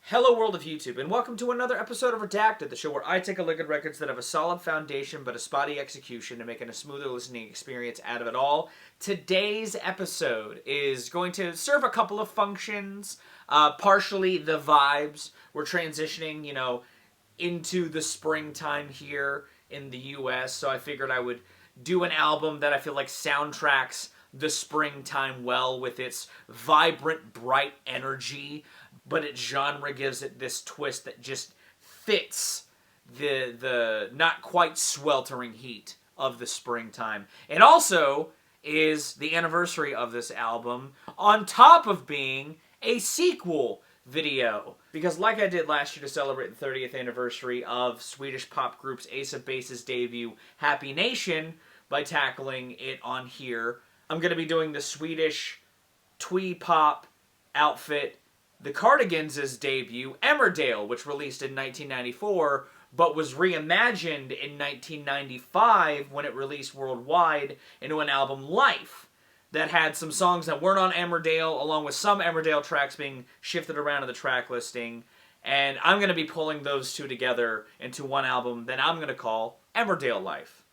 Hello world of YouTube, and welcome to another episode of Redacted, the show where I take a look at records that have a solid foundation but a spotty execution and making a smoother listening experience out of it all. Today's episode is going to serve a couple of functions, partially the vibes. We're transitioning, into the springtime here in the US, so I figured I would do an album that I feel like soundtracks the springtime well with its vibrant, bright energy, but its genre gives it this twist that just fits the not quite sweltering heat of the springtime. It also is the anniversary of this album, on top of being a sequel video. Because like I did last year to celebrate the 30th anniversary of Swedish pop group's Ace of Base's debut, Happy Nation, by tackling it on here, I'm going to be doing the Swedish twee pop outfit, the Cardigans' debut, Emmerdale, which released in 1994, but was reimagined in 1995 when it released worldwide into an album, Life, that had some songs that weren't on Emmerdale, along with some Emmerdale tracks being shifted around in the track listing. And I'm going to be pulling those two together into one album that I'm going to call Emmerdale Life.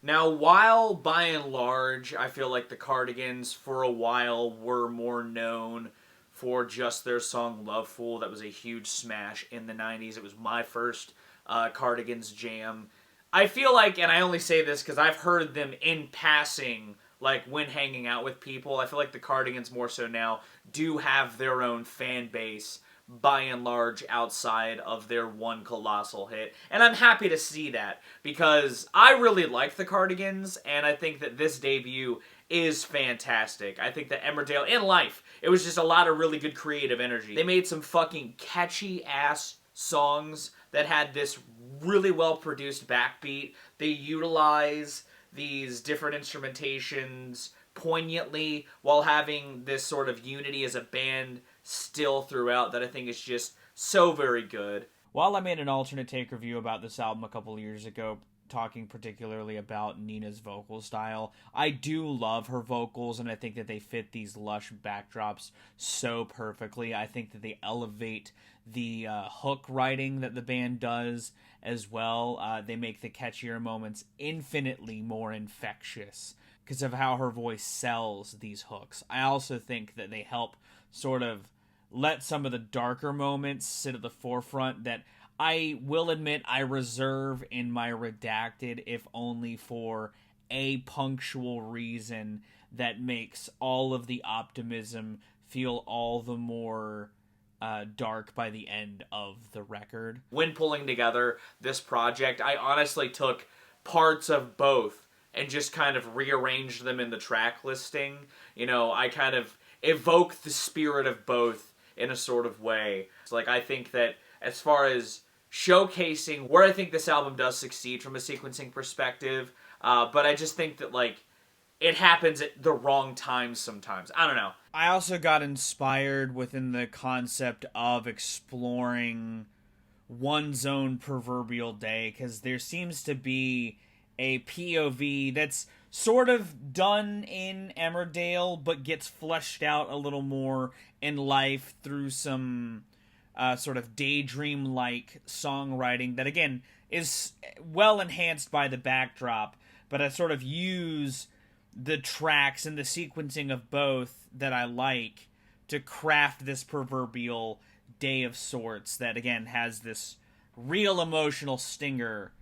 Now, while by and large, I feel like the Cardigans for a while were more known for just their song Love Fool. That was a huge smash in the 90s. It was my first Cardigans jam. I feel like, and I only say this because I've heard them in passing, like when hanging out with people, I feel like the Cardigans more so now do have their own fan base by and large outside of their one colossal hit. And I'm happy to see that because I really like the Cardigans and I think that this debut is fantastic. I think that Emmerdale in Life, it was just a lot of really good creative energy. They made some fucking catchy ass songs that had this really well produced backbeat. They utilize these different instrumentations poignantly while having this sort of unity as a band still throughout that I think is just so very good. While I made an alternate take review about this album a couple years ago, talking particularly about Nina's vocal style, I do love her vocals and I think that they fit these lush backdrops so perfectly. I think that they elevate the hook writing that the band does as well. They make the catchier moments infinitely more infectious because of how her voice sells these hooks. I also think that they help sort of let some of the darker moments sit at the forefront that I will admit I reserve in my Redacted, if only for a punctual reason that makes all of the optimism feel all the more dark by the end of the record. When pulling together this project, I honestly took parts of both and just kind of rearranged them in the track listing. I kind of evoke the spirit of both in a sort of way. It's like, I think that as far as showcasing where I think this album does succeed from a sequencing perspective, but I just think that, like, it happens at the wrong times sometimes. I don't know. I also got inspired within the concept of exploring one's own proverbial day, because there seems to be a POV that's sort of done in Emmerdale, but gets fleshed out a little more in Life through some sort of daydream-like songwriting that, again, is well enhanced by the backdrop, but I sort of use the tracks and the sequencing of both that I like to craft this proverbial day of sorts that, again, has this real emotional stinger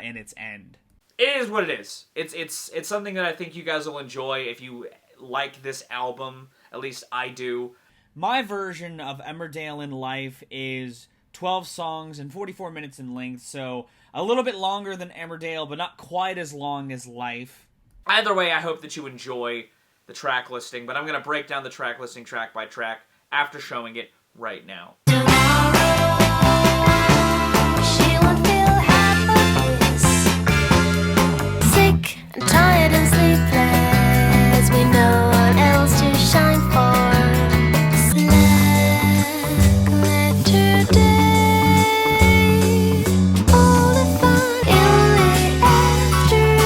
in its end. It is what it is. It's something that I think you guys will enjoy if you like this album. At least I do. My version of Emmerdale in Life is 12 songs and 44 minutes in length, so a little bit longer than Emmerdale, but not quite as long as Life. Either way, I hope that you enjoy the track listing, but I'm going to break down the track listing track by track after showing it right now. Tired and sleepless, we know what else to shine for. Slack letter day, all the fun in the afternoon.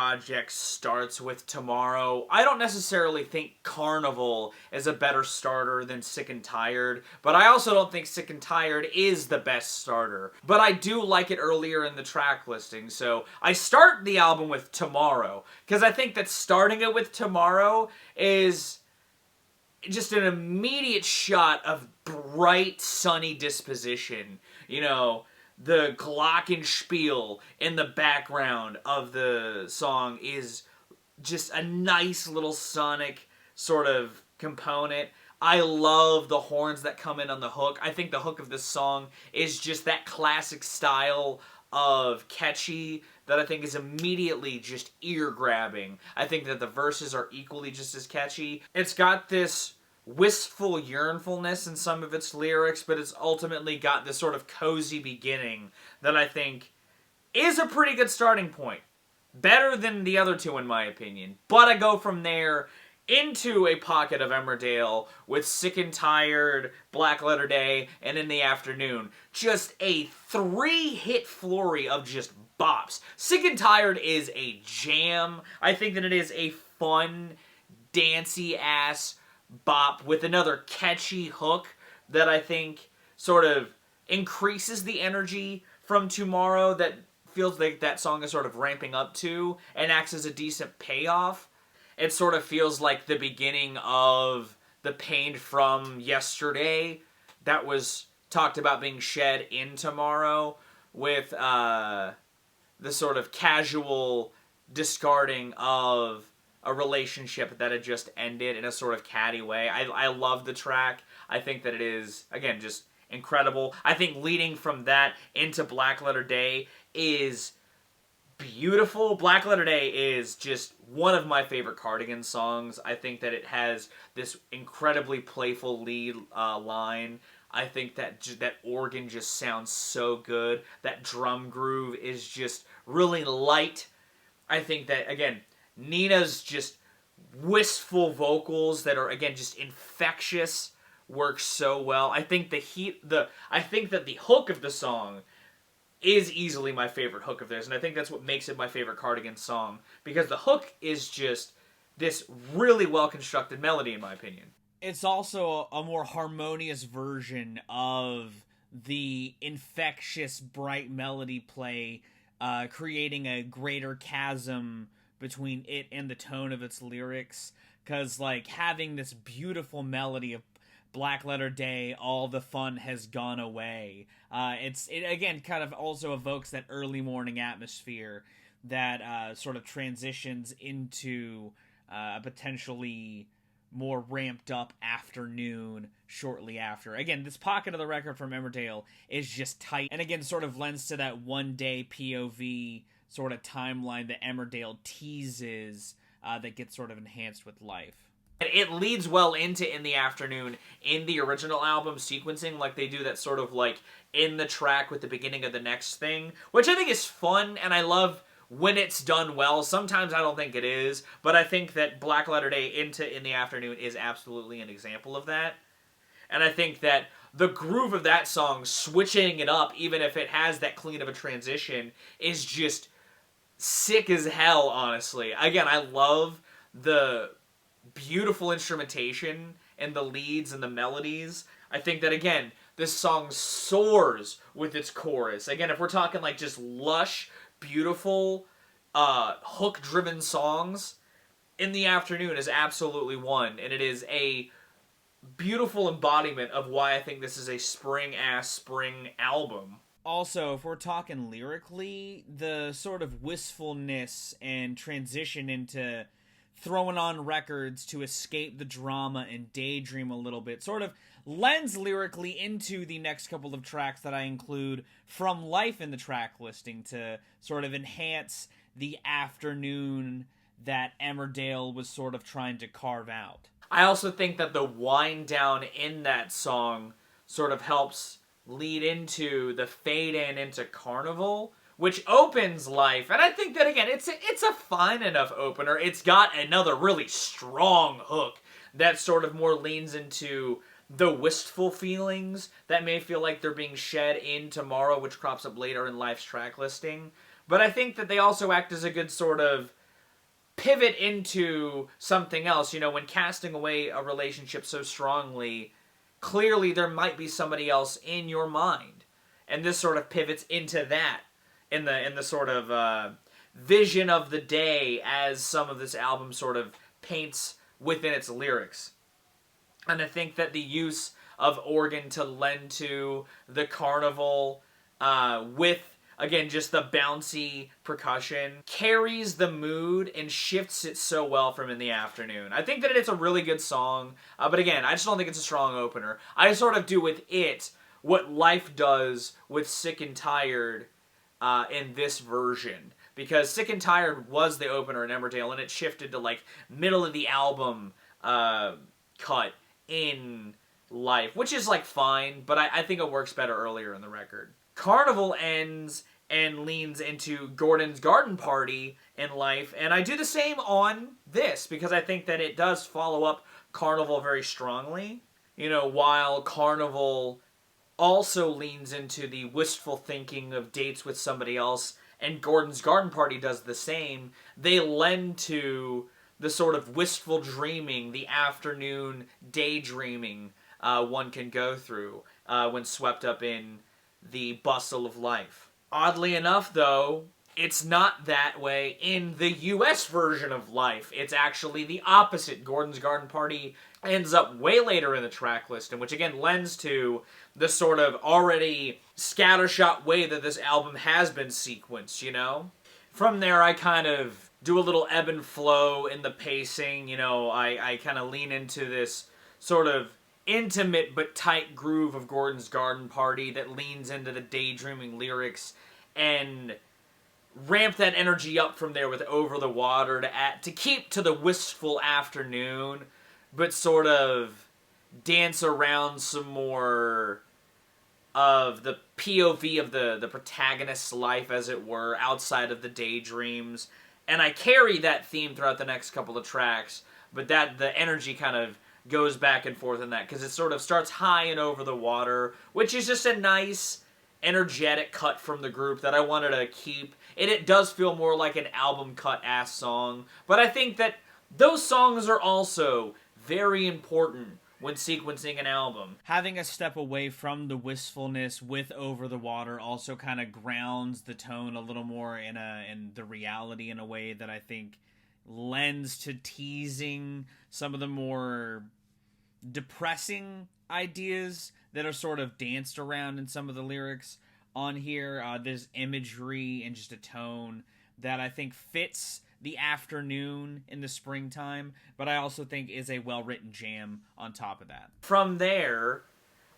project starts with Tomorrow. I don't necessarily think Carnival is a better starter than Sick and Tired, but I also don't think Sick and Tired is the best starter. But I do like it earlier in the track listing, so I start the album with Tomorrow, because I think that starting it with Tomorrow is just an immediate shot of bright, sunny disposition. You know, the glockenspiel in the background of the song is just a nice little sonic sort of component. I love the horns that come in on the hook. I think the hook of this song is just that classic style of catchy that I think is immediately just ear-grabbing. I think that the verses are equally just as catchy. It's got this wistful yearnfulness in some of its lyrics, but it's ultimately got this sort of cozy beginning that I think is a pretty good starting point. Better than the other two, in my opinion. But I go from there into a pocket of Emmerdale with Sick and Tired, Black Letter Day, and In the Afternoon. Just a 3-hit flurry of just bops. Sick and Tired is a jam. I think that it is a fun, dancey-ass bop with another catchy hook that I think sort of increases the energy from Tomorrow that feels like that song is sort of ramping up to and acts as a decent payoff. It sort of feels like the beginning of the pain from Yesterday that was talked about being shed in Tomorrow, with the sort of casual discarding of a relationship that had just ended in a sort of catty way. I love the track. I think that it is, again, just incredible. I think leading from that into Black Letter Day is beautiful. Black Letter Day is just one of my favorite Cardigans songs. I think that it has this incredibly playful lead line. I think that that organ just sounds so good. That drum groove is just really light. I think that, again, Nina's just wistful vocals that are, again, just infectious work so well. I think I think that the hook of the song is easily my favorite hook of theirs, and I think that's what makes it my favorite Cardigans song, because the hook is just this really well-constructed melody, in my opinion. It's also a more harmonious version of the infectious, bright melody play, creating a greater chasm between it and the tone of its lyrics, because, like, having this beautiful melody of Black Letter Day, all the fun has gone away. It again kind of also evokes that early morning atmosphere that sort of transitions into a potentially more ramped up afternoon shortly after. Again, this pocket of the record from Emmerdale is just tight, and again sort of lends to that one-day POV sort of timeline that Emmerdale teases that gets sort of enhanced with life. It leads well into In the Afternoon in the original album sequencing, like they do that sort of like in the track with the beginning of the next thing, which I think is fun, and I love when it's done well. Sometimes I don't think it is, but I think that Black Letter Day into In the Afternoon is absolutely an example of that. And I think that the groove of that song, switching it up, even if it has that clean of a transition, is just sick as hell, honestly. Again, I love the beautiful instrumentation and the leads and the melodies. I think that, again, this song soars with its chorus. Again, if we're talking like just lush, beautiful, hook-driven songs, In the Afternoon is absolutely one, and it is a beautiful embodiment of why I think this is a spring-ass spring album. Also, if we're talking lyrically, the sort of wistfulness and transition into throwing on records to escape the drama and daydream a little bit sort of lends lyrically into the next couple of tracks that I include from Life in the track listing to sort of enhance the afternoon that Emmerdale was sort of trying to carve out. I also think that the wind down in that song sort of helps lead into the fade in into Carnival, which opens Life, and I think that, again, it's a fine enough opener. It's got another really strong hook that sort of more leans into the wistful feelings that may feel like they're being shed in Tomorrow, which crops up later in Life's track listing. But I think that they also act as a good sort of pivot into something else. You know, when casting away a relationship so strongly, clearly there might be somebody else in your mind. And this sort of pivots into that in the sort of vision of the day as some of this album sort of paints within its lyrics. And I think that the use of organ to lend to the Carnival with, again, just the bouncy percussion carries the mood and shifts it so well from In the Afternoon. I think that it's a really good song, but again, I just don't think it's a strong opener. I sort of do with it what Life does with Sick and Tired in this version. Because Sick and Tired was the opener in Emmerdale, and it shifted to, like, middle of the album cut in Life, which is, like, fine, but I think it works better earlier in the record. Carnival ends and leans into Gordon's Garden Party in Life, and I do the same on this, because I think that it does follow up Carnival very strongly. You know, while Carnival also leans into the wistful thinking of dates with somebody else, and Gordon's Garden Party does the same, they lend to the sort of wistful dreaming, the afternoon daydreaming one can go through when swept up in the bustle of life. Oddly enough, though, it's not that way in the US version of Life. It's actually the opposite. Gordon's Garden Party ends up way later in the track list, and which again lends to the sort of already scattershot way that this album has been sequenced, you know? From there, I kind of do a little ebb and flow in the pacing, you know, I kind of lean into this sort of intimate but tight groove of Gordon's Garden Party that leans into the daydreaming lyrics and ramp that energy up from there with Over the Water to keep to the wistful afternoon, but sort of dance around some more of the POV of the protagonist's life, as it were, outside of the daydreams. And I carry that theme throughout the next couple of tracks, but that the energy kind of goes back and forth in that, because it sort of starts high and Over the Water, which is just a nice, energetic cut from the group that I wanted to keep. And it does feel more like an album cut-ass song, but I think that those songs are also very important when sequencing an album. Having a step away from the wistfulness with Over the Water also kind of grounds the tone a little more in the reality in a way that I think lends to teasing some of the more depressing ideas that are sort of danced around in some of the lyrics on here. There's imagery and just a tone that I think fits the afternoon in the springtime, but I also think is a well-written jam on top of that. From there,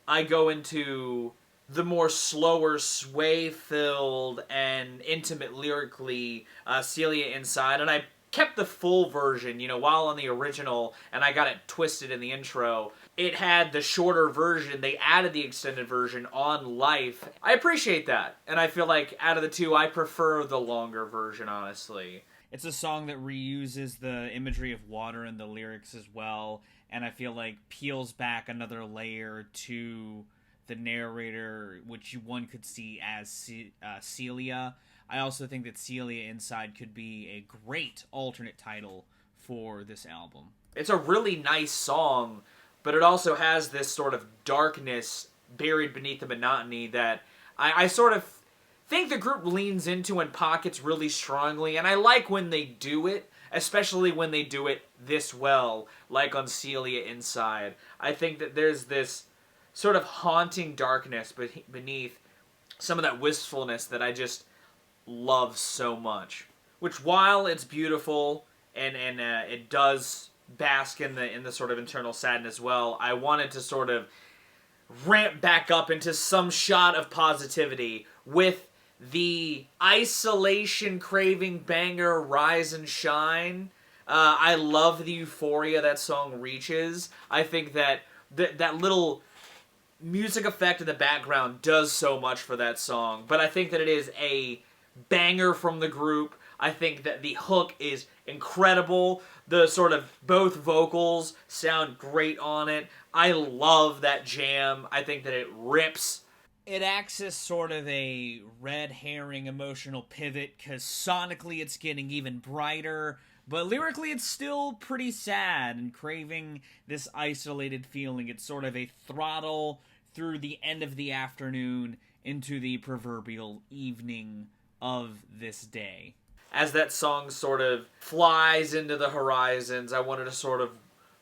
I go into the more slower, sway-filled, and intimate lyrically Celia Inside, and I kept the full version, you know, while on the original, and I got it twisted in the intro. It had the shorter version. They added the extended version on Life. I appreciate that, and I feel like out of the two, I prefer the longer version, honestly. It's a song that reuses the imagery of water in the lyrics as well, and I feel like peels back another layer to the narrator, which one could see as Celia. I also think that Celia Inside could be a great alternate title for this album. It's a really nice song, but it also has this sort of darkness buried beneath the monotony that I sort of think the group leans into in pockets really strongly, and I like when they do it, especially when they do it this well, like on Celia Inside. I think that there's this sort of haunting darkness beneath some of that wistfulness that I just love so much. Which, while it's beautiful and it does bask in the sort of internal sadness as well, I wanted to sort of ramp back up into some shot of positivity with the isolation craving banger Rise and Shine. I love the euphoria that song reaches. I think that that little music effect in the background does so much for that song, but I think that it is a banger from the group. I think that the hook is incredible. The sort of both vocals sound great on it. I love that jam. I think that it rips. It acts as sort of a red herring emotional pivot, because sonically it's getting even brighter, But lyrically, it's still pretty sad and craving this isolated feeling. It's sort of a throttle through the end of the afternoon into the proverbial evening of this day. As that song sort of flies into the horizons, I wanted to sort of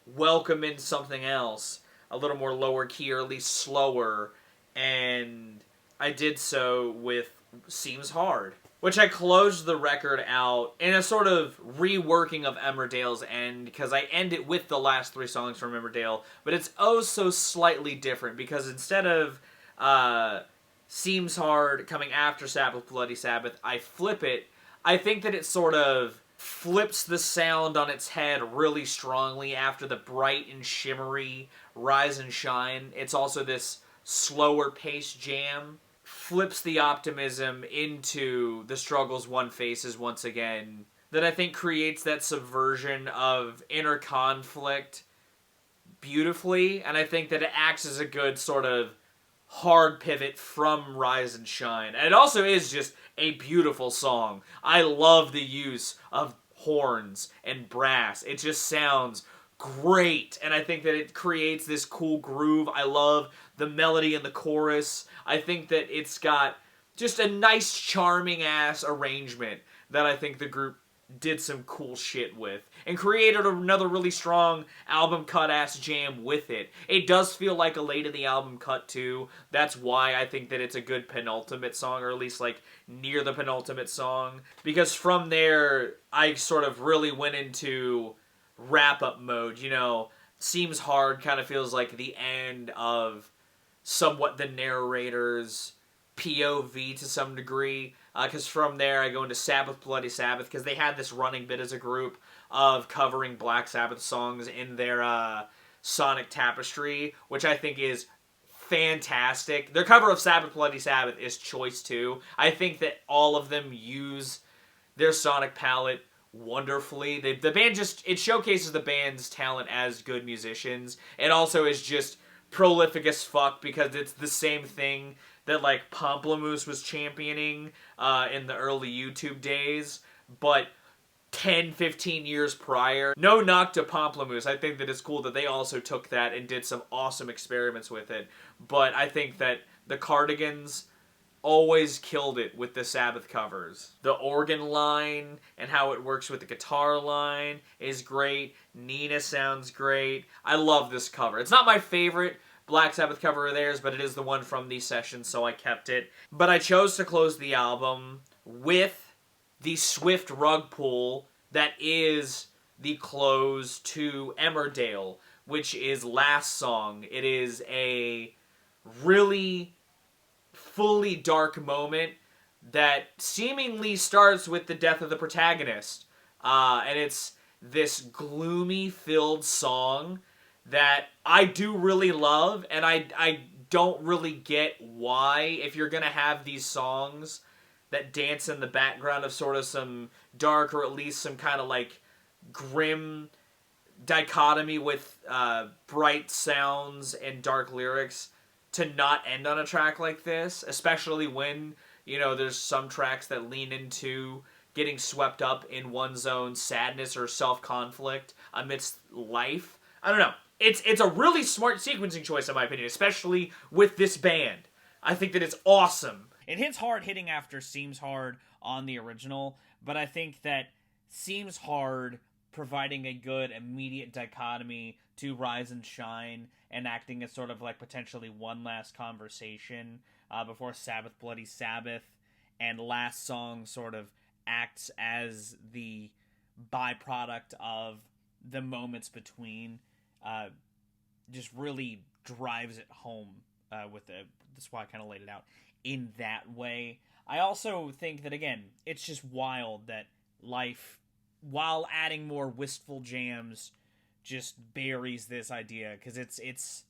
welcome in something else, a little more lower key or at least slower, and I did so with Seems Hard, which I closed the record out in a sort of reworking of Emmerdale's end, because I end it with the last 3 songs from Emmerdale, but it's oh so slightly different, because instead of Seems Hard coming after Sabbath, Bloody Sabbath, I flip it. I think that it sort of flips the sound on its head really strongly after the bright and shimmery Rise and Shine. It's also this slower paced jam. Flips the optimism into the struggles one faces once again. That I think creates that subversion of inner conflict beautifully. And I think that it acts as a good sort of hard pivot from Rise and Shine. And it also is just a beautiful song. I love the use of horns and brass. It just sounds great. And I think that it creates this cool groove. I love the melody in the chorus. I think that it's got just a nice, charming ass arrangement that I think the group did some cool shit with, and created another really strong album cut ass jam with it. It does feel like a late in the album cut too. That's why I think that it's a good penultimate song, or at least like near the penultimate song, because from there I sort of really went into wrap up mode. You know, Seems Hard kind of feels like the end of somewhat the narrator's POV to some degree, because from there I go into Sabbath, Bloody Sabbath, because they had this running bit as a group of covering Black Sabbath songs in their Sonic Tapestry, which I think is fantastic. Their cover of Sabbath, Bloody Sabbath is choice too. I think that all of them use their sonic palette wonderfully. The band just, it showcases the band's talent as good musicians. It also is just prolific as fuck, because it's the same thing that like Pomplamoose was championing in the early YouTube days, but 10, 15 years prior. No knock to Pomplamoose. I think that it's cool that they also took that and did some awesome experiments with it. But I think that the Cardigans always killed it with the Sabbath covers. The organ line and how it works with the guitar line is great. Nina sounds great. I love this cover. It's not my favorite Black Sabbath cover of theirs, but it is the one from these sessions, so I kept it. But I chose to close the album with the swift rug pull that is the close to Emmerdale, which is Last Song. It is a really fully dark moment that seemingly starts with the death of the protagonist. And it's this gloomy filled song that I do really love, and I don't really get why, if you're gonna have these songs that dance in the background of sort of some dark, or at least some kind of like grim dichotomy with bright sounds and dark lyrics, to not end on a track like this, especially when, you know, there's some tracks that lean into getting swept up in one's own sadness or self-conflict amidst life. I don't know. It's a really smart sequencing choice, in my opinion, especially with this band. I think that it's awesome. It hits hard hitting after Seems Hard on the original, but I think that Seems Hard providing a good immediate dichotomy to Rise and Shine and acting as sort of like potentially one last conversation before Sabbath, Bloody Sabbath, and Last Song sort of acts as the byproduct of the moments between. Just really drives it home that's why I kind of laid it out in that way. I also think that, again, it's just wild that life, while adding more wistful jams, just buries this idea, because it's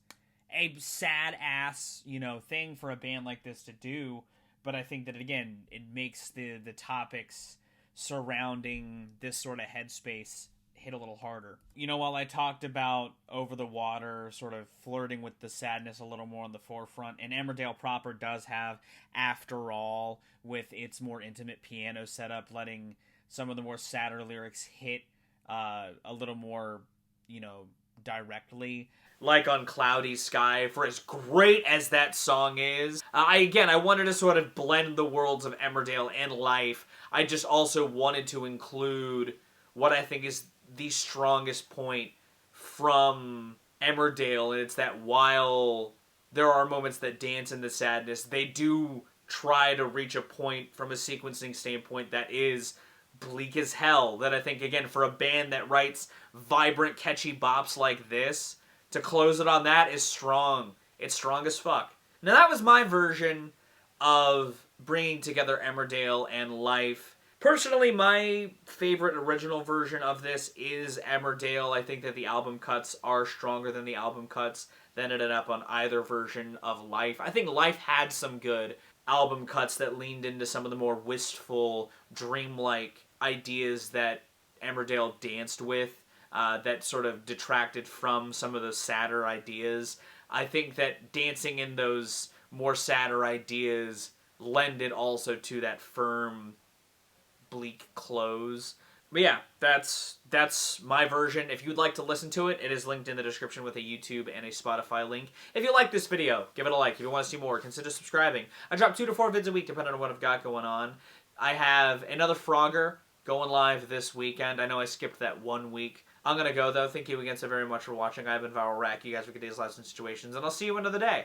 a sad ass, you know, thing for a band like this to do, but I think that, again, it makes the topics surrounding this sort of headspace hit a little harder. You know, while I talked about Over the Water sort of flirting with the sadness a little more on the forefront, and Emmerdale proper does have After All, with its more intimate piano setup, letting some of the more sadder lyrics hit a little more, directly. Like on Cloudy Sky, for as great as that song is. I wanted to sort of blend the worlds of Emmerdale and Life. I just also wanted to include what I think is the strongest point from Emmerdale, and it's that while there are moments that dance in the sadness, they do try to reach a point from a sequencing standpoint that is bleak as hell. That I think, again, for a band that writes vibrant, catchy bops like this, to close it on that is strong. It's strong as fuck. Now that was my version of bringing together Emmerdale and Life. Personally, my favorite original version of this is Emmerdale. I think that the album cuts are stronger than the album cuts that ended up on either version of Life. I think Life had some good album cuts that leaned into some of the more wistful, dreamlike ideas that Emmerdale danced with. That sort of detracted from some of those sadder ideas. I think that dancing in those more sadder ideas lended also to that firm, bleak close. But yeah, that's my version. If you'd like to listen to it, it is linked in the description with a YouTube and a Spotify link. If you like this video, give it a like. If you want to see more, consider subscribing. I drop 2 to 4 vids a week depending on what I've got going on. I have another Frogger going live this weekend. I know I skipped that 1 week. I'm going to go, though. Thank you again so very much for watching. I've been Viral Rack. You guys have a good day's lives and situations, and I'll see you another day.